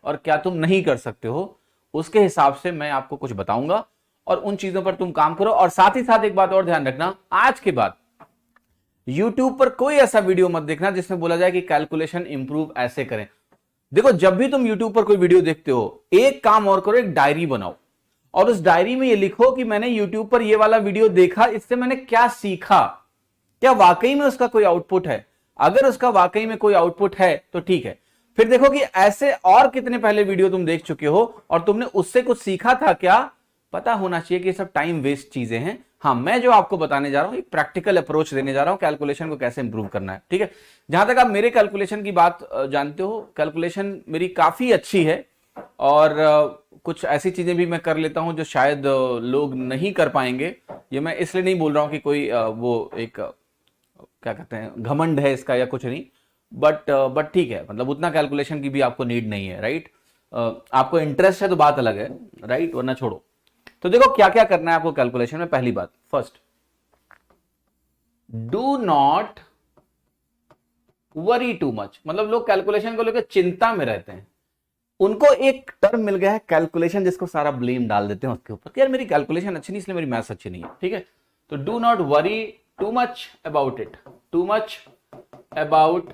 और क्या तुम नहीं कर सकते हो, उसके हिसाब से मैं आपको कुछ बताऊंगा और उन चीजों पर तुम काम करो। और साथ ही साथ एक बात और ध्यान रखना, आज के बाद YouTube पर कोई ऐसा वीडियो मत देखना जिसमें बोला जाए कि कैलकुलेशन इंप्रूव ऐसे करें। देखो, जब भी तुम YouTube पर कोई वीडियो देखते हो, एक काम और करो, एक डायरी बनाओ और उस डायरी में ये लिखो कि मैंने YouTube पर ये वाला वीडियो देखा, इससे मैंने क्या सीखा, क्या वाकई में उसका कोई आउटपुट है। अगर उसका वाकई में कोई आउटपुट है तो ठीक है, फिर देखो कि ऐसे और कितने पहले वीडियो तुम देख चुके हो और तुमने उससे कुछ सीखा था क्या। पता होना चाहिए कि ये सब टाइम वेस्ट चीजें हैं। हाँ, मैं जो आपको बताने जा रहा हूं एक प्रैक्टिकल अप्रोच देने जा रहा हूं, कैलकुलेशन को कैसे इंप्रूव करना है। ठीक है, जहां तक आप मेरे कैलकुलेशन की बात जानते हो, कैलकुलेशन मेरी काफी अच्छी है और कुछ ऐसी चीजें भी मैं कर लेता हूं जो शायद लोग नहीं कर पाएंगे। ये मैं इसलिए नहीं बोल रहा हूं कि कोई वो एक क्या कहते हैं घमंड है इसका या कुछ नहीं, बट ठीक है, मतलब उतना कैलकुलेशन की भी आपको नीड नहीं है, राइट। आपको इंटरेस्ट है तो बात अलग है, राइट, वरना छोड़ो। तो देखो क्या क्या करना है आपको कैलकुलेशन में। पहली बात, first, do not worry too much. मतलब लोग कैलकुलेशन को लेकर चिंता में रहते हैं, उनको एक टर्म मिल गया है कैलकुलेशन, जिसको सारा ब्लेम डाल देते हैं उसके ऊपर कि यार मेरी कैलकुलेशन अच्छी नहीं इसलिए मेरी मैथ्स अच्छी नहीं है। ठीक है, तो do not worry too much about it, too much about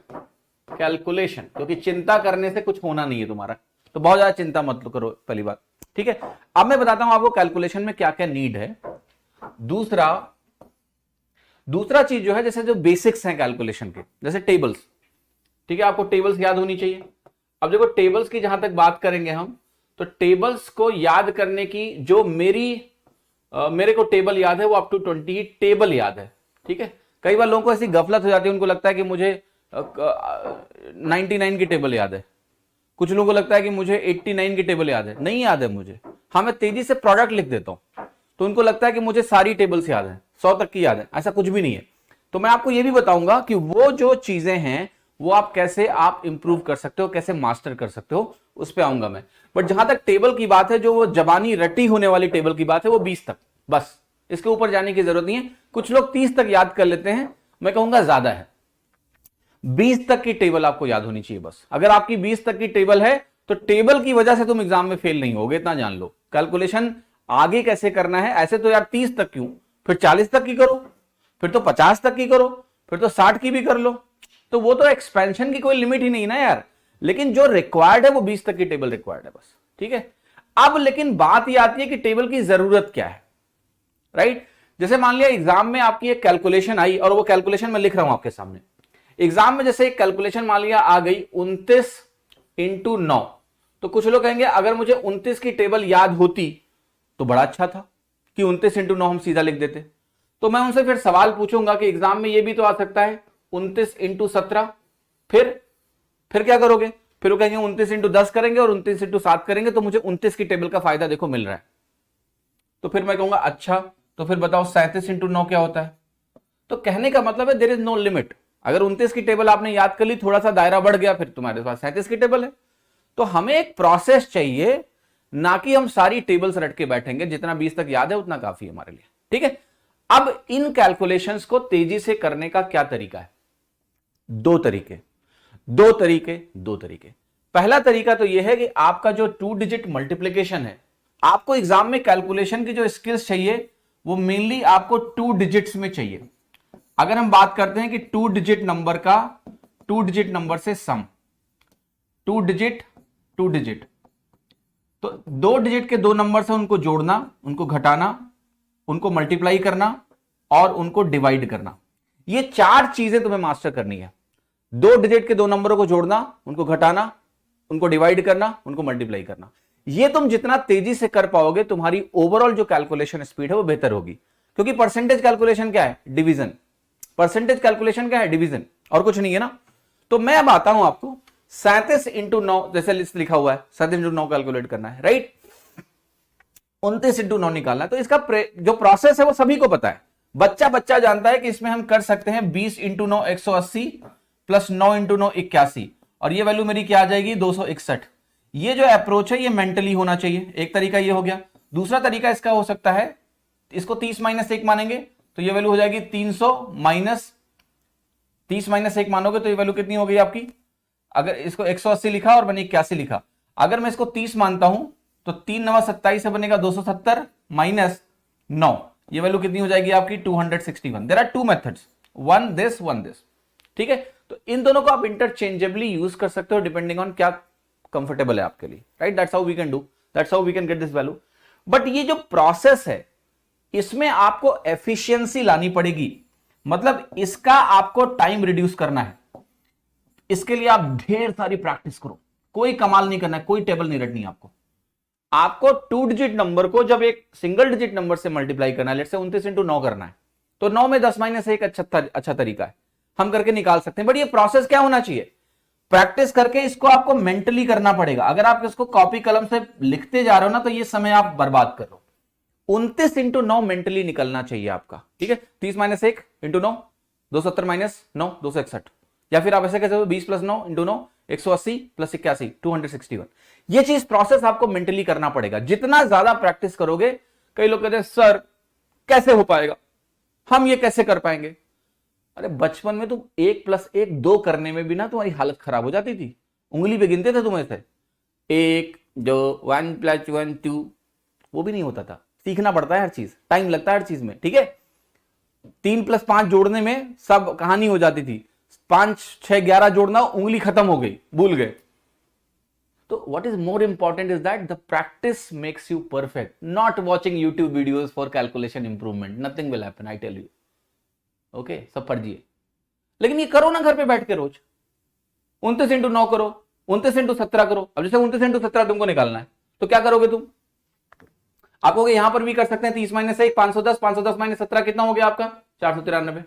calculation, क्योंकि चिंता करने से कुछ होना नहीं है तुम्हारा, तो बहुत ज्यादा चिंता मत करो, पहली बात। ठीक है, अब मैं बताता हूं आपको कैलकुलेशन में क्या क्या नीड है। दूसरा चीज जो है, जैसे जो बेसिक्स हैं कैलकुलेशन के, जैसे टेबल्स। ठीक है, आपको टेबल्स याद होनी चाहिए। अब देखो, टेबल्स की जहां तक बात करेंगे हम, तो टेबल्स को याद करने की जो मेरे को टेबल याद है वो अप टू 20 टेबल याद है। ठीक है, कई बार लोगों को ऐसी गफलत हो जाती है, उनको लगता है कि मुझे 99 की टेबल याद है, कुछ लोगों को लगता है कि मुझे 89 की टेबल याद है। नहीं याद है मुझे। हाँ, मैं तेजी से प्रोडक्ट लिख देता हूं तो उनको लगता है कि मुझे सारी टेबल्स याद है, 100 तक की याद है। ऐसा कुछ भी नहीं है। तो मैं आपको यह भी बताऊंगा कि वो जो चीजें हैं वो आप कैसे इंप्रूव कर सकते हो, कैसे मास्टर कर सकते हो, उस पर आऊंगा मैं। बट जहां तक टेबल की बात है, जो वो जबानी रटी होने वाली टेबल की बात है, वो 20 तक, बस इसके ऊपर जाने की जरूरत नहीं है। कुछ लोग 30 तक याद कर लेते हैं, मैं कहूंगा ज्यादा है। 20 तक की टेबल आपको याद होनी चाहिए बस। अगर आपकी 20 तक की टेबल है तो टेबल की वजह से तुम एग्जाम में फेल नहीं होगे, इतना जान लो। कैलकुलेशन आगे कैसे करना है, ऐसे तो यार 30 तक क्यों, फिर 40 तक की करो, फिर तो 50 तक की करो, फिर तो 60 की भी कर लो। तो वो तो एक्सपेंशन की कोई लिमिट ही नहीं ना यार। लेकिन जो रिक्वायर्ड है वो 20 तक की टेबल रिक्वायर्ड है बस। ठीक है, अब लेकिन बात ये आती है कि टेबल की जरूरत क्या है, राइट। जैसे मान लिया एग्जाम में आपकी एक कैलकुलेशन आई, और वो कैलकुलेशन मैं लिख रहा हूं आपके सामने। एग्जाम में जैसे एक कैलकुलेशन मान लिया आ गई 29 इंटू 9, तो कुछ लोग कहेंगे अगर मुझे 29 की टेबल याद होती तो बड़ा अच्छा था कि 29 इंटू 9 हम सीधा लिख देते। तो मैं उनसे फिर सवाल पूछूंगा कि एग्जाम में यह भी तो आ सकता है 29 इंटू 17, फिर क्या करोगे? फिर वो कहेंगे 29 इंटू 10 करेंगे और 29 इंटू 7 करेंगे, तो मुझे 29 की टेबल का फायदा देखो मिल रहा है। तो फिर मैं कहूंगा अच्छा, तो फिर बताओ 37 इंटू 9 क्या होता है? तो कहने का मतलब है देयर इज नो लिमिट। अगर 29 की टेबल आपने याद कर ली, थोड़ा सा दायरा बढ़ गया, फिर तुम्हारे पास 37 की टेबल है। तो हमें एक प्रोसेस चाहिए, ना कि हम सारी टेबल्स रट के बैठेंगे। जितना 20 तक याद है उतना काफी है हमारे लिए। ठीक है, अब इन कैलकुलेशंस को तेजी से करने का क्या तरीका है? दो तरीके। पहला तरीका तो यह है कि आपका जो 2 डिजिट मल्टीप्लीकेशन है, आपको एग्जाम में कैलकुलेशन की जो स्किल्स चाहिए वो मेनली आपको 2 डिजिट्स में चाहिए। अगर हम बात करते हैं कि 2 डिजिट नंबर से सम, 2 डिजिट तो 2 डिजिट के 2 नंबर से उनको जोड़ना, उनको घटाना, उनको मल्टीप्लाई करना और उनको डिवाइड करना। ये 4 चीजें तुम्हें मास्टर करनी है। 2 डिजिट के 2 नंबरों को जोड़ना, उनको घटाना, उनको डिवाइड करना, उनको मल्टीप्लाई करना। ये तुम जितना तेजी से कर पाओगे, तुम्हारी ओवरऑल जो कैलकुलेशन स्पीड है वो बेहतर होगी। क्योंकि परसेंटेज कैलकुलेशन क्या है? डिवीजन। परसेंटेज कैलकुलेशन क्या है? डिवीजन, और कुछ नहीं है ना। तो मैं अब आता हूं आपको 37 इंटू 9, जैसे लिस्ट लिखा हुआ है 37 इंटू 9 कैलकुलेट करना है, राइट। 29 इंटू 9 निकालना है। तो इसका जो प्रोसेस है वो सभी को पता है। बच्चा जानता है कि इसमें हम कर सकते हैं 20 इंटू 9 180 प्लस 9 इंटू 9 81, और ये वैल्यू मेरी क्या आ जाएगी? 261। ये जो अप्रोच है ये मेंटली होना चाहिए। एक तरीका ये हो गया। दूसरा तरीका इसका हो सकता है, इसको 30 माइनस 1 मानेंगे तो ये वैल्यू हो जाएगी 300 माइनस 30 माइनस 1 मानोगे तो ये वैल्यू कितनी हो गई आपकी? अगर इसको 180 लिखा और मैंने 81 लिखा, अगर मैं इसको 30 मानता हूं तो 3 9 27 से बनेगा 270 माइनस 9, ये वैल्यू कितनी हो जाएगी आपकी 261। There are two methods, one this. ठीक है, तो इन दोनों को आप इंटरचेंजेबली यूज कर सकते हो डिपेंडिंग ऑन क्या कंफर्टेबल है आपके लिए, right? That's how we can do, that's how we can get this value. But ये जो प्रोसेस है इसमें आपको एफिशिएंसी लानी पड़ेगी, मतलब इसका आपको टाइम रिड्यूस करना है। इसके लिए आप ढेर सारी प्रैक्टिस करो, कोई कमाल नहीं करना है, कोई टेबल नहीं रटनी आपको। आपको 2 डिजिट नंबर को जब एक सिंगल डिजिट नंबर से मल्टीप्लाई करना है, लेट्स से 29 इंटू 9 करना है, तो 9 में 10 माइनस 1 अच्छा तरीका है, हम करके निकाल सकते हैं। बट ये प्रोसेस क्या होना चाहिए, प्रैक्टिस करके इसको आपको मेंटली करना पड़ेगा। अगर आप इसको कॉपी कलम से लिखते जा रहे हो ना, तो ये समय आप बर्बाद कर रहे हो। 29 इंटू 9 मेंटली निकलना चाहिए आपका, ठीक है? 30 माइनस 1 इंटू 9 270 माइनस 9 261, या फिर आप ऐसे कैसे 20 प्लस 9 इंटू 9 180 प्लस 81 261। ये चीज प्रोसेस आपको मेंटली करना पड़ेगा। जितना ज्यादा प्रैक्टिस करोगे, कई लोग कहते हैं सर कैसे हो पाएगा, हम ये कैसे कर पाएंगे? अरे बचपन में तुम 1 प्लस 1 2 करने में भी ना तुम्हारी हालत खराब हो जाती थी, उंगली पे गिनते थे तुम ऐसे 1 2 1 प्लस 1 2, वो भी नहीं होता था। सीखना पड़ता है हर चीज, टाइम लगता है हर चीज में, ठीक है? 3 प्लस 5 जोड़ने में सब कहानी हो जाती थी, 5 6 11 जोड़ना, उंगली खत्म हो गई, भूल गए। तो what is more important is that the practice makes you perfect, not watching YouTube videos for calculation improvement. Nothing will happen, I tell you. Okay, सब पढ़िए, लेकिन ये करो ना घर पे बैठ के रोज। 29 इंटू 9 करो, 29 इंटू 17 करो। अब जैसे 29 इंटू 17 तुमको निकालना है, तो क्या करोगे तुम? आप कहोगे यहां पर भी कर सकते हैं 30 माइनस 1 510, 510 माइनस 17 कितना हो गया आपका 493।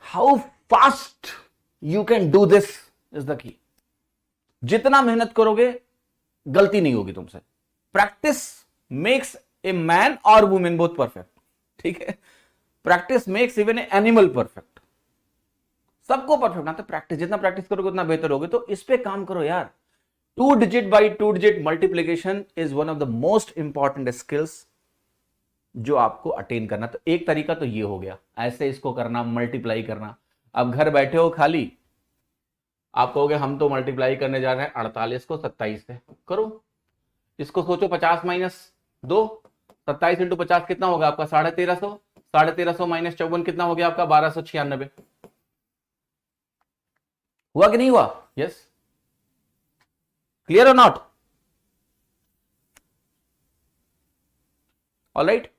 How fast you can do this is the key. जितना मेहनत करोगे गलती नहीं होगी तुमसे। प्रैक्टिस मेक्स ए मैन और वुमेन बोथ परफेक्ट, ठीक है? Practice makes even a animal perfect. सबको परफेक्ट बनाते प्रैक्टिस। जितना प्रैक्टिस करोगे उतना बेहतर होगे। तो इस पे काम करो यार। 2 digit by 2 digit multiplication is one of the most important skills जो आपको अटेन करना। तो एक तरीका तो ये हो गया, ऐसे इसको करना, मल्टीप्लाई करना। अब घर बैठे हो खाली, आप कहोगे हम तो मल्टीप्लाई करने जा रहे हैं 48 को 27 से, करो। इसको सोचो 50 माइनस 2, 27 इंटू 50 कितना होगा आपका 1350, 1350 माइनस 54 कितना हो गया आपका 1296। हुआ कि नहीं हुआ? यस, क्लियर और not? Alright,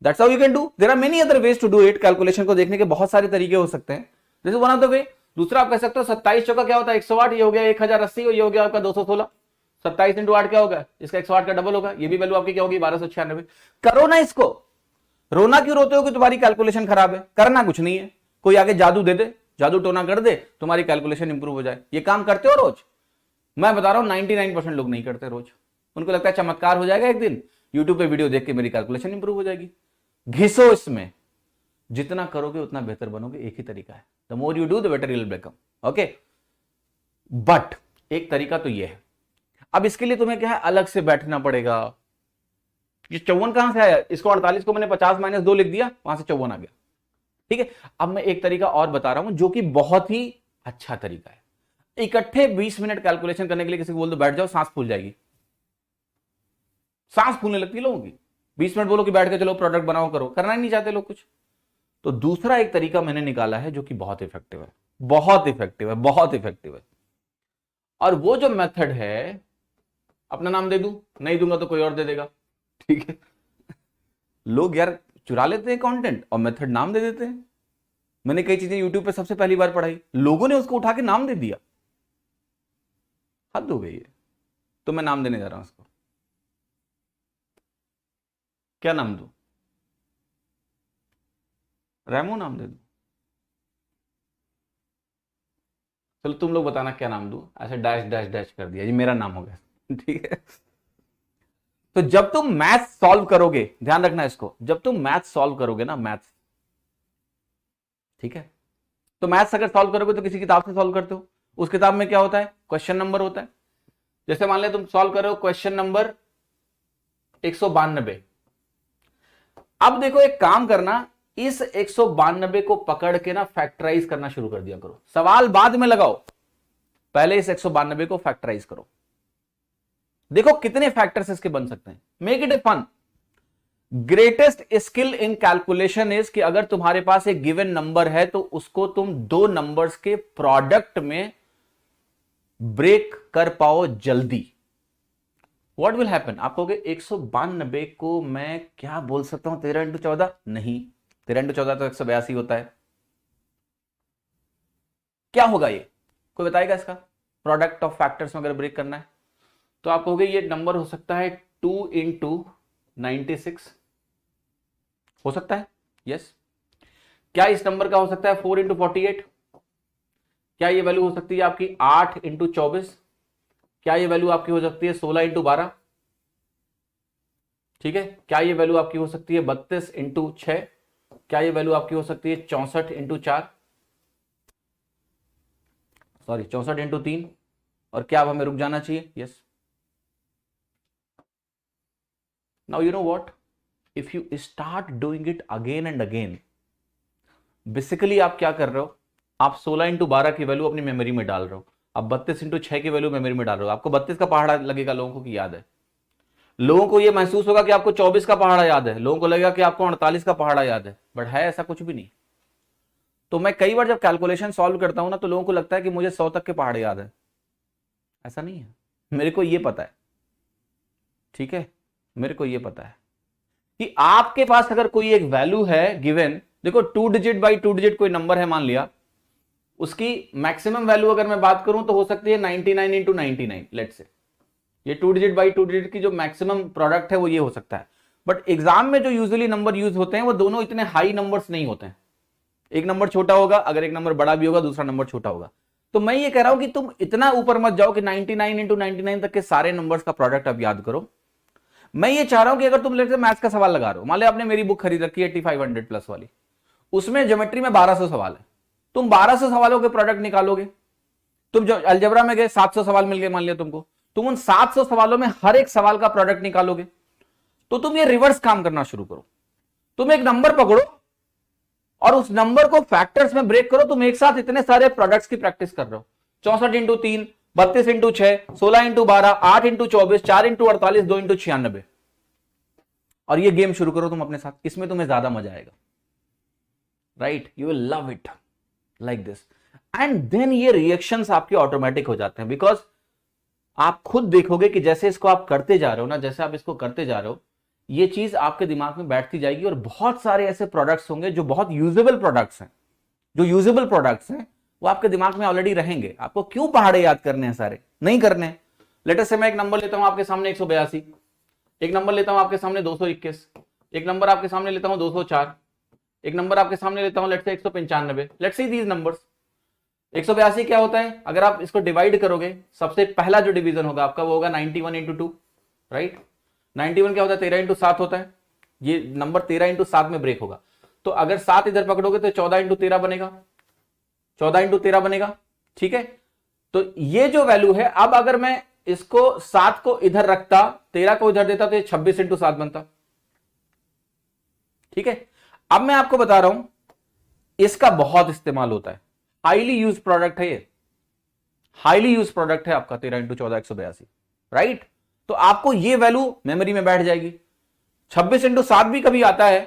that's how you can do. There are many other ways to do it. Calculation को देखने के बहुत सारे तरीके हो सकते हैं, this is one of the way. दूसरा आप कह सकते हो 27 चौका क्या होता है 108, ये हो गया 1080, और ये हो गया आपका 216। 27 इंटू 8 क्या होगा, इसका 108 का डबल होगा, ये भी वैल्यू आपकी क्या होगी 1296। करो ना इसको। रोना क्यों रोते हो कि तुम्हारी कैलकुलेशन खराब है? करना कुछ नहीं है, कोई आगे जादू दे दे, जादू टोना कर दे, तुम्हारी कैलकुलेशन इंप्रूव हो जाए। ये काम करते हो रोज? मैं बता रहा हूं 99% लोग नहीं करते रोज। उनको लगता है चमत्कार हो जाएगा, एक दिन यूट्यूब पे वीडियो देख के मेरी कैलकुलेशन इंप्रूव हो जाएगी। घिसो इसमें, जितना करोगे उतना बेहतर बनोगे। एक ही तरीका है, the more you do the better you will become. Okay, but एक तरीका तो ये है। अब इसके लिए तुम्हें क्या है, अलग से बैठना पड़ेगा। ये 54 कहां से आया? इसको 48 को मैंने 50 माइनस 2 लिख दिया, वहां से 54 आ गया, ठीक है? अब मैं एक तरीका और बता रहा हूं जो कि बहुत ही अच्छा तरीका है। इकट्ठे 20 मिनट कैलकुलेशन करने के लिए किसी को बोल दो बैठ जाओ, सांस फूल जाएगी। सांस फूलने लगती है लोगों की। 20 मिनट बोलो कि बैठ के चलो प्रोडक्ट बनाओ, करो, करना ही नहीं चाहते लोग कुछ। तो दूसरा एक तरीका मैंने निकाला है जो कि बहुत इफेक्टिव है, बहुत इफेक्टिव है, बहुत इफेक्टिव है। और वो जो मेथड है, अपना नाम दे दूं? नहीं दूंगा तो कोई और दे देगा, ठीक है? लोग यार चुरा लेते हैं कंटेंट और मेथड नाम दे देते हैं। मैंने कई चीजें यूट्यूब पे सबसे पहली बार पढ़ाई, लोगों ने उसको उठा के नाम दे दिया। हद हो गई है। तो मैं नाम देने जा रहा हूं उसको। क्या नाम दूं? रेमो नाम दे दूं? चलो तुम लोग बताना क्या नाम दूं। ऐसे डैश डैश डैश कर दिया, ये मेरा नाम हो गया, ठीक है? तो जब तुम मैथ सॉल्व करोगे, ध्यान रखना इसको, जब तुम मैथ सॉल्व करोगे ना, मैथ्स, ठीक है? तो मैथ्स अगर सॉल्व करोगे तो किसी किताब से सॉल्व करते हो। उस किताब में क्या होता है? क्वेश्चन नंबर होता है। जैसे मान ले तुम सॉल्व कर रहे हो क्वेश्चन नंबर 192। अब देखो, एक काम करना, इस 192 को पकड़ के ना फैक्टराइज करना शुरू कर दिया करो। सवाल बाद में लगाओ, पहले इस 192 को फैक्टराइज करो, देखो कितने फैक्टर्स इसके बन सकते हैं। Make it a fun. Greatest skill in calculation is कि अगर तुम्हारे पास एक गिवन नंबर है तो उसको तुम दो नंबर्स के प्रोडक्ट में ब्रेक कर पाओ जल्दी। What will happen? आप कहोगे 192 को मैं क्या बोल सकता हूं 13 × 14? नहीं, 13 × 14 तो 182 होता है। क्या होगा ये, कोई बताएगा इसका? प्रोडक्ट ऑफ फैक्टर्स में अगर ब्रेक करना है तो आप कहोगे ये नंबर हो सकता है 2 × 96, हो सकता है? यस। क्या इस नंबर का हो सकता है 4 × 48? क्या ये वैल्यू हो सकती है आपकी 8 × 24? क्या ये वैल्यू आपकी हो सकती है 16 × 12? ठीक है। क्या ये वैल्यू आपकी हो सकती है 32 × 6? क्या ये वैल्यू आपकी हो सकती है 64 × 4? सॉरी 64 × 3? और क्या अब हमें रुक जाना चाहिए? Yes. Now you know what, if you start doing it again and again, basically आप क्या कर रहे हो, आप 16 × 12 की वैल्यू अपनी मेमोरी में डाल रहे हो, आप 32 × 6 की वैल्यू मेमोरी में डाल रहे हो। आपको 32 का पहाड़ा लगेगा लोगों को कि याद है, लोगों को यह महसूस होगा कि आपको 24 का पहाड़ा याद है, लोगों को लगेगा कि आपको 48 का पहाड़ा याद है, बट है ऐसा कुछ भी नहीं। तो मैं कई बार जब कैलकुलेशन सॉल्व करता हूं ना तो लोगों को लगता है कि मुझे 100 तक के पहाड़े याद है। ऐसा नहीं है, मेरे को यह पता है, ठीक है, मेरे को यह पता है कि आपके पास अगर कोई एक वैल्यू है गिवन, देखो 2 डिजिट बाई 2 डिजिट कोई नंबर है मान लिया, उसकी मैक्सिमम वैल्यू अगर मैं बात करूं तो हो सकती है 99 × 99, लेट्स से ये 2 डिजिट बाई 2 डिजिट की जो मैक्सिमम प्रोडक्ट है वो ये हो सकता है। बट एग्जाम में जो यूजुअली नंबर यूज होते हैं वो दोनों इतने हाई नंबर्स नहीं होते हैं, एक नंबर छोटा होगा, अगर एक नंबर बड़ा भी होगा दूसरा नंबर छोटा होगा। तो मैं ये कह रहा हूं कि तुम इतना ऊपर मत जाओ कि 99 × 99 तक के सारे नंबर्स का प्रोडक्ट अब याद करो। मैं ये चाह रहा हूं कि अगर तुम लेते मैथ्स का सवाल लगा रहे हो, मान लो आपने मेरी बुक खरीद रखी है 8500 प्लस वाली, उसमें ज्योमेट्री में 1200 सवाल है, तुम 1200 सवालों के प्रोडक्ट निकालोगे। तुम जो अलजेब्रा में गए 700 सवाल मिल गए मान लिया तुमको, तुम उन 700 सवालों में हर एक सवाल का प्रोडक्ट निकालोगे। तो तुम ये रिवर्स काम करना शुरू करो, तुम एक नंबर पकड़ो और उस नंबर को फैक्टर्स में ब्रेक करो। तुम एक साथ इतने सारे प्रोडक्ट्स की प्रैक्टिस कर रहे हो, 64 × 3, 32 × 6, 16 × 12, 8 × 24, 4 × 48, 2 × 96, और ये गेम शुरू करो तुम अपने साथ, इसमें तुम्हें ज्यादा मजा आएगा। Right, you will love it like this, and then ये रिएक्शंस आपके ऑटोमेटिक हो जाते हैं, बिकॉज आप खुद देखोगे कि जैसे इसको आप करते जा रहे हो ना, जैसे आप इसको करते जा रहे हो, ये चीज आपके दिमाग में बैठती जाएगी और बहुत सारे ऐसे प्रोडक्ट्स होंगे जो बहुत यूजेबल प्रोडक्ट्स हैं, जो यूजेबल प्रोडक्ट्स हैं वो आपके दिमाग में ऑलरेडी रहेंगे। आपको क्यों पहाड़े याद करने हैं, सारे नहीं करने हैं। लेटर से मैं एक नंबर लेता हूं आपके सामने 182, एक नंबर लेता हूं आपके सामने 221, एक नंबर आपके सामने लेता हूं 204, एक नंबर आपके सामने लेता हूं let's say 195। Let's see these numbers. 182 क्या होता है, अगर आप इसको डिवाइड करोगे, सबसे पहला जो डिवीजन होगा आपका वो होगा 91 × 2, राइट। 91 क्या होता है 13 × 7 होता है, ये नंबर 13 × 7 में ब्रेक होगा। तो अगर 7 इधर पकड़ोगे तो 14 × 13 बनेगा, 14 × 13 बनेगा, ठीक है। तो ये जो वैल्यू है, अब अगर मैं इसको 7 को इधर रखता, 13 को इधर देता तो ये 26 × 7 बनता, ठीक है। अब मैं आपको बता रहा हूं इसका बहुत इस्तेमाल होता है, हाईली यूज प्रोडक्ट है ये, हाईली यूज प्रोडक्ट है आपका 13 × 14 182, राइट। तो आपको ये वैल्यू मेमोरी में बैठ जाएगी। 26 × 7 भी कभी आता है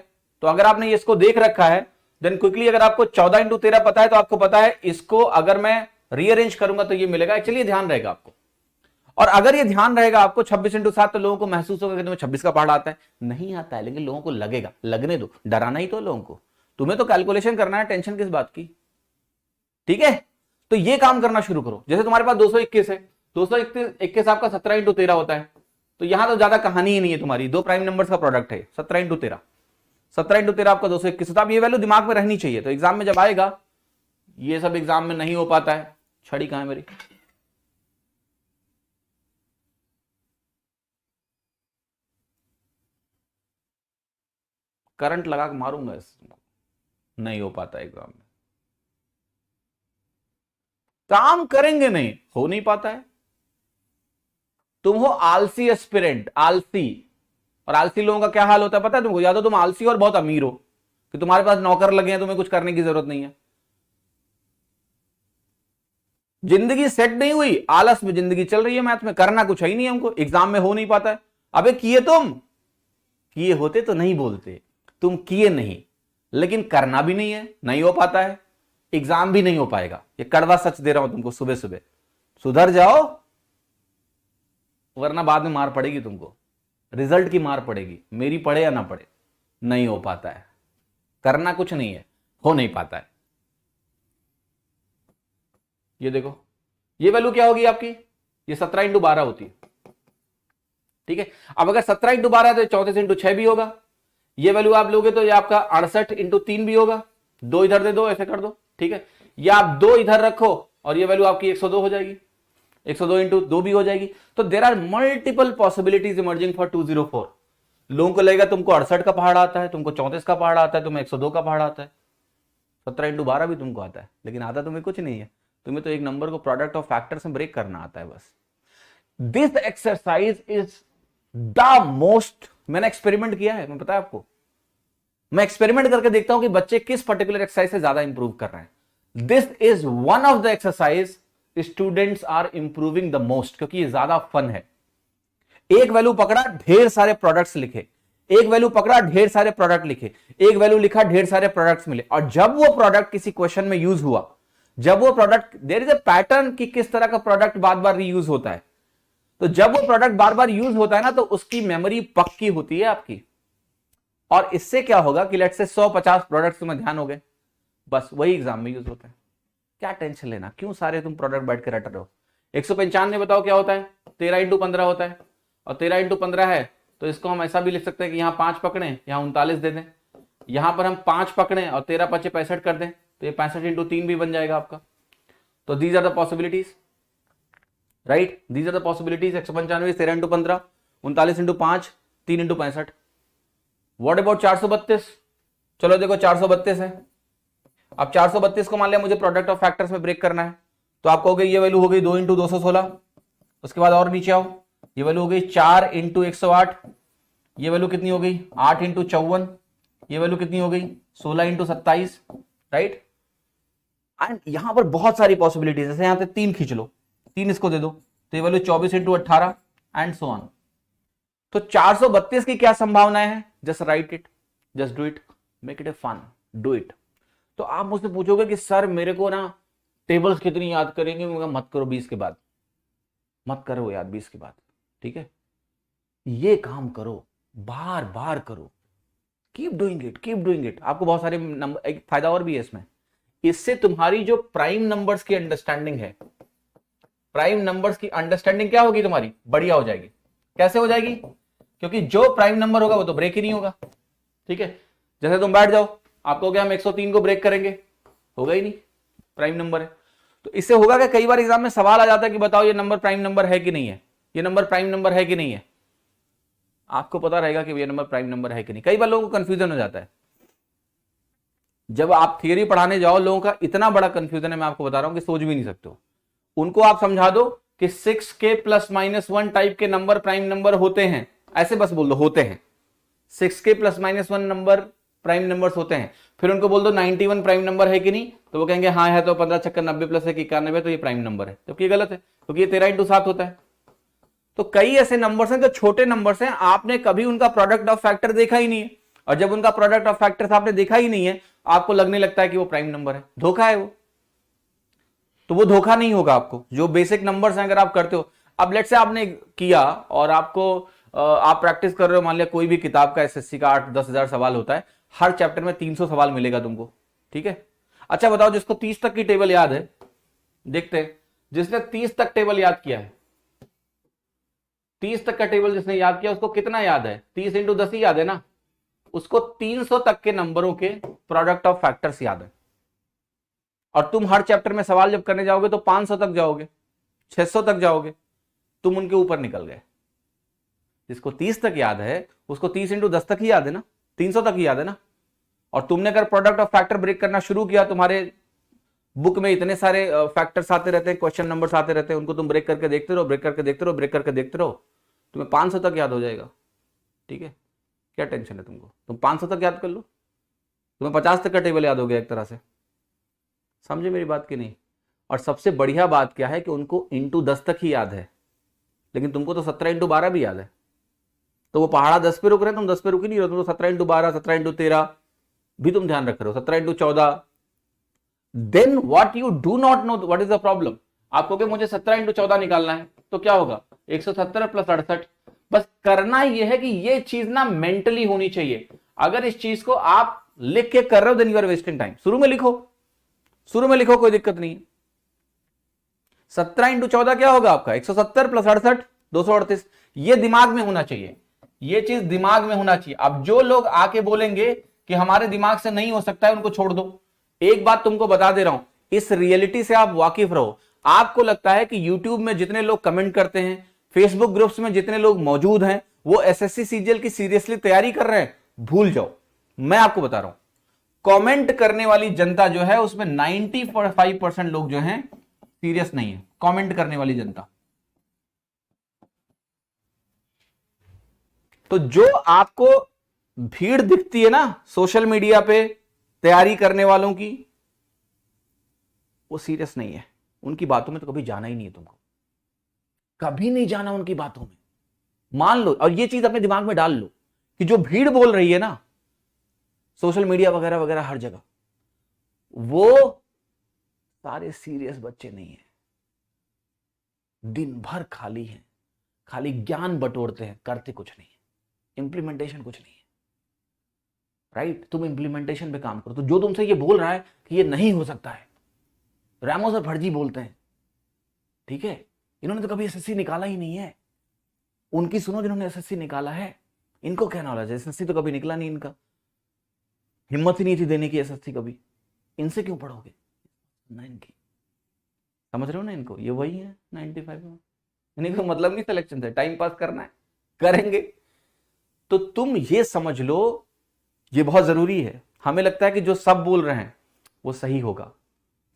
तो अगर आपने इसको देख रखा है देन क्विकली, अगर आपको 14 × 13 पता है तो आपको पता है इसको अगर मैं रीअरेंज करूंगा तो ये मिलेगा। एक्चुअली ध्यान रहेगा आपको, और अगर ये ध्यान रहेगा आपको 26 × 7 तो लोगों को महसूस होगा कि तुम्हें 26 का पहाड़ा आता है, नहीं आता है, लेकिन लोगों को लगेगा, लगने दो, डराना ही तो लोगों को, तुम्हें तो कैलकुलेशन करना है, टेंशन किस बात की, ठीक है। तो ये काम करना शुरू करो। जैसे तुम्हारे पास 221 है, 221 आपका 17 × 13 होता है, तो यहां तो ज्यादा कहानी ही नहीं है, तुम्हारी दो प्राइम नंबर्स का प्रोडक्ट है 17 × 13, 17 × 13 आपका 221 होता है। अब ये वैल्यू दिमाग में रहनी चाहिए, तो एग्जाम में जब आएगा, ये सब एग्जाम में नहीं हो पाता है। छड़ी कहां है मेरी, करंट लगा के मारूंगा इसको, नहीं हो पाता एग्जाम में, काम करेंगे नहीं, हो नहीं पाता है। तुम हो आलसी एस्पिरेंट, आलसी, और आलसी लोगों का क्या हाल होता है पता है तुमको, या तो तुम आलसी और बहुत अमीर हो कि तुम्हारे पास नौकर लगे हैं, तुम्हें कुछ करने की जरूरत नहीं है, जिंदगी सेट नहीं हुई, आलस में जिंदगी चल रही है, मैथ में करना कुछ है ही नहीं हमको, एग्जाम में हो नहीं पाता है। अबे किए तुम, किए होते तो नहीं बोलते, तुम किए नहीं, लेकिन करना भी नहीं है, नहीं हो पाता है, एग्जाम भी नहीं हो पाएगा। ये कड़वा सच दे रहा हूं तुमको सुबह सुबह, सुधर जाओ वरना बाद में मार पड़ेगी तुमको, रिजल्ट की मार पड़ेगी, मेरी पड़े या ना पड़े। नहीं हो पाता है, करना कुछ नहीं है, हो नहीं पाता है। ये देखो, ये वैल्यू क्या होगी आपकी, ये 17 × 12 होती है, ठीक है। अब अगर 17 × 12 है तो 34 × 6 भी होगा। ये वैल्यू आप लोगे तो ये आपका 68 × 3 भी होगा। 2 इधर दे दो, ऐसे कर दो, ठीक है। या आप 2 इधर रखो और ये वैल्यू आपकी 102 हो जाएगी, 102 × 2 भी हो जाएगी। तो there are multiple possibilities emerging for 204। लोगों को लगेगा तुमको 68 का पहाड़ आता है, तुमको 34 का पहाड़ आता है, तुम्हें 102 का पहाड़ आता है, 17 × 12 भी तुमको आता है, लेकिन आता तुम्हें कुछ नहीं है। तुम्हें तो एक नंबर को प्रोडक्ट ऑफ फैक्टर्स में ब्रेक करना आता है बस। This exercise is the most, मैंने एक्सपेरिमेंट किया है, मैं पता है आपको, मैं एक्सपेरिमेंट करके देखता हूं कि बच्चे किस पर्टिकुलर एक्सरसाइज से ज्यादा इंप्रूव कर रहे हैं। This is one of the exercise students are improving the most, क्योंकि ये ज्यादा फन है। एक वैल्यू पकड़ा, ढेर सारे प्रोडक्ट्स लिखे, एक वैल्यू पकड़ा, ढेर सारे प्रोडक्ट लिखे, एक वैल्यू लिखा, ढेर सारे प्रोडक्ट्स मिले, और जब वो प्रोडक्ट किसी क्वेश्चन में यूज हुआ, जब वो product, there is a pattern कि किस तरह का प्रोडक्ट बार बार रीयूज होता है, तो जब वो प्रोडक्ट बार बार यूज होता है ना, तो उसकी मेमोरी पक्की होती है आपकी। और इससे क्या होगा कि लेट से 150 प्रोडक्ट्स तुम्हें ध्यान हो गए, बस वही एग्जाम में यूज होता है। क्या टेंशन लेना, क्यों सारे तुम प्रोडक्ट बैठ के रट रहे हो। 195 बताओ क्या होता है, 13 × 15 होता है, और 13 × 15 है तो इसको हम ऐसा भी लिख सकते हैं कि यहां 5 पकड़े, यहां 39 दे दें, यहां पर हम 5 पकड़े और 13 × 5 = 65 कर दें, तो ये 65 × 3 भी बन जाएगा आपका। तो these are the possibilities, right, these are the possibilities. 195 13 × 15, 39 × 5, 3 × 65। What about 432? चलो देखो 432 है, अब 432 को मान लिया मुझे प्रोडक्ट ऑफ फैक्टर्स में ब्रेक करना है, तो आपको हो गई ये वैल्यू हो गई 2 × 216, उसके बाद और नीचे आओ, ये वैल्यू हो गई 4 × 108, ये वैल्यू कितनी हो गई 8 × 54, ये वैल्यू कितनी हो गई 16 × 27, राइट। एंड यहां पर बहुत सारी पॉसिबिलिटीज, जैसे यहां पे 3 खींच लो, 3 इसको दे दो, तो ये वैल्यू 24 × 18 एंड सो ऑन। तो 432 की क्या संभावनाएं हैं, just write it, just do it, make it a fun, do it. तो आप मुझसे पूछोगे कि सर मेरे को ना टेबल्स कितनी याद करेंगे, मत करो 20 के बाद, मत करो याद 20 के बाद, ठीक है। ये काम करो, बार बार करो, keep doing it, keep doing it. आपको बहुत सारे नंबर, एक फायदा और भी है इसमें, इससे तुम्हारी जो प्राइम नंबर्स की अंडरस्टैंडिंग है, प्राइम नंबर्स की अंडरस्टैंडिंग क्या होगी तुम्हारी, बढ़िया हो जाएगी। कैसे हो जाएगी, क्योंकि जो प्राइम नंबर होगा वो तो ब्रेक ही नहीं होगा, ठीक है। जैसे तुम बैठ जाओ, आपको क्या हम 103 को ब्रेक करेंगे, होगा ही नहीं, प्राइम नंबर है। तो इससे होगा कि कई बार एग्जाम में सवाल आ जाता है कि बताओ ये नंबर प्राइम नंबर है कि नहीं है, ये नंबर प्राइम नंबर है कि नहीं है। आपको पता रहेगा कि ये नंबर प्राइम नंबर है कि नहीं। कई बार लोगों को कंफ्यूजन हो जाता है, जब आप थियरी पढ़ाने जाओ लोगों का इतना बड़ा कंफ्यूजन है, मैं आपको बता रहा हूं कि सोच भी नहीं सकते हो। उनको आप समझा दो कि 6k + -1 टाइप के नंबर प्राइम नंबर होते हैं, ऐसे बस बोल दो होते हैं, 6k + -1 नंबर प्राइम नंबर्स होते हैं। फिर उनको बोल दो 91 प्राइम नंबर है कि नहीं, तो वो कहेंगे हाँ है, तो 15 × 6 = 90 + 1 = 91, तो ये प्राइम नंबर है, जबकि ये गलत है, क्योंकि ये 13 × 7 होता है। तो कई ऐसे नंबर्स हैं जो छोटे नंबर्स हैं, आपने कभी उनका प्रोडक्ट ऑफ फैक्टर देखा ही नहीं है, और जब उनका प्रोडक्ट ऑफ फैक्टर्स आपने देखा ही नहीं है, आपको लगने लगता है कि वो प्राइम नंबर है। धोखा है वो, तो वो धोखा नहीं होगा आपको। जो बेसिक नंबर्स हैं अगर आप करते हो, अब लेट से आपने किया और आपको आप प्रैक्टिस कर रहे हो, मान लिया कोई भी किताब का एसएससी का 8-10 हजार सवाल होता है, हर चैप्टर में 300 सवाल मिलेगा तुमको, ठीक है। अच्छा बताओ जिसको 30 तक की टेबल याद है, देखते हैं जिसने 30 तक टेबल याद किया है, 30 तक का टेबल जिसने याद किया उसको कितना याद है, 30 × 10 ही याद है ना, उसको 300 तक के नंबरों के प्रोडक्ट ऑफ फैक्टर्स याद है। और तुम हर चैप्टर में सवाल जब करने जाओगे तो 500 तक जाओगे, 600 तक जाओगे, तुम उनके ऊपर निकल गए। जिसको 30 तक याद है उसको 30 × 10 तक ही याद है ना, 300 तक ही याद है ना। और तुमने अगर प्रोडक्ट ऑफ फैक्टर ब्रेक करना शुरू किया, तुम्हारे बुक में इतने सारे फैक्टर्स आते रहते हैं, क्वेश्चन नंबर्स आते रहते हैं, उनको तुम ब्रेक करके देखते रहो, ब्रेक करके देखते रहो, ब्रेक करके देखते रहो, तुम्हें 500 तक याद हो जाएगा, ठीक है। क्या टेंशन है तुमको, तुम 500 तक याद कर लो, तुम्हें 50 तक का टेबल याद हो गया एक तरह से। समझे मेरी बात की नहीं। और सबसे बढ़िया बात क्या है कि उनको इंटू 10 तक ही याद है, लेकिन तुमको तो 17 इंटू 12 भी याद है। तो वो पहाड़ा 10 पे रुक रहे हैं, तुम 10 पे रुक ही नहीं रहे, तुम तो 17 इंटू 12, 17 इंटू 13 भी तुम ध्यान रख रहे हो, 17 into 14। Then what you do not know, what is the problem. आप कहोगे मुझे 17 इंटू 14 निकालना है, तो क्या होगा 170 प्लस 68। बस करना यह है कि ये चीज ना मेंटली होनी चाहिए। अगर इस चीज को आप लिख के कर रहे हो then you are wasting time. शुरू में लिखो, शुरू में लिखो, कोई दिक्कत नहीं है। 17 इंटू 14 क्या होगा आपका 170 प्लस 68 238। ये दिमाग में होना चाहिए, ये चीज दिमाग में होना चाहिए। अब जो लोग आके बोलेंगे कि हमारे दिमाग से नहीं हो सकता है, उनको छोड़ दो। एक बात तुमको बता दे रहा हूं, इस रियलिटी से आप वाकिफ रहो। आपको लगता है कि यूट्यूब में जितने लोग कमेंट करते हैं, फेसबुक ग्रुप्स में जितने लोग मौजूद हैं, वो एसएससी सीजीएल की सीरियसली तैयारी कर रहे हैं, भूल जाओ। मैं आपको बता रहा हूं, कमेंट करने वाली जनता जो है उसमें 95% लोग जो हैं सीरियस नहीं है। कमेंट करने वाली जनता, तो जो आपको भीड़ दिखती है ना सोशल मीडिया पे तैयारी करने वालों की, वो सीरियस नहीं है। उनकी बातों में तो कभी जाना ही नहीं है, तुमको कभी नहीं जाना उनकी बातों में। मान लो और ये चीज अपने दिमाग में डाल लो कि जो भीड़ बोल रही है ना सोशल मीडिया वगैरह वगैरह हर जगह, वो सारे सीरियस बच्चे नहीं है। दिन भर खाली हैं, खाली ज्ञान बटोरते हैं, करते कुछ नहीं है, इंप्लीमेंटेशन कुछ नहीं है। राइट, तुम इंप्लीमेंटेशन पे काम करो। तो जो तुमसे ये बोल रहा है कि ये नहीं हो सकता है, रैमोस और फर्जी बोलते हैं, ठीक है, इन्होंने तो कभी एसएससी निकाला ही नहीं है। उनकी सुनो जिन्होंने एसएससी निकाला है, इनको क्या नॉलेज है, एसएससी तो कभी निकला नहीं इनका, हिम्मत ही नहीं थी देने की एसएससी कभी। इनसे क्यों पढ़ोगे ना, इनकी समझ रहे हो ना इनको, ये वही है 95 में। इनको मतलब नहीं सिलेक्शन से, टाइम पास करना है, करेंगे। तो तुम ये समझ लो, ये बहुत जरूरी है। हमें लगता है कि जो सब बोल रहे हैं वो सही होगा,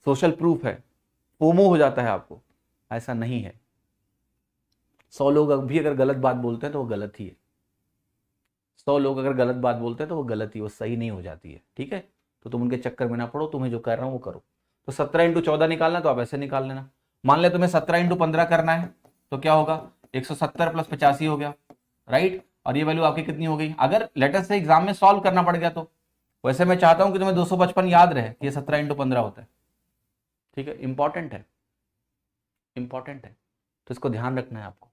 सोशल प्रूफ है, फोमो हो जाता है आपको। ऐसा नहीं है। 100 लोग भी अगर गलत बात बोलते हैं तो वो गलत ही है। 100 लोग अगर गलत बात बोलते हैं तो वो गलत ही, वो सही नहीं हो जाती है, ठीक है। तो तुम उनके चक्कर में ना पड़ो, तुम्हें जो कर रहा हूं वो करो। तो 17 इंटू 14 निकालना तो आप ऐसे निकाल लेना। मान ले तुम्हें 17 इंटू 15 करना है, तो क्या होगा 170 प्लस 85 हो गया, राइट। और ये वैल्यू आपकी कितनी हो गई, अगर लेटेस्ट से एग्जाम में सॉल्व करना पड़ गया तो। वैसे मैं चाहता हूं कि तुम्हें 255 याद रहे कि ये 17 इंटू 15 होता है, ठीक है। इंपॉर्टेंट है, इंपॉर्टेंट है, तो इसको ध्यान रखना है आपको।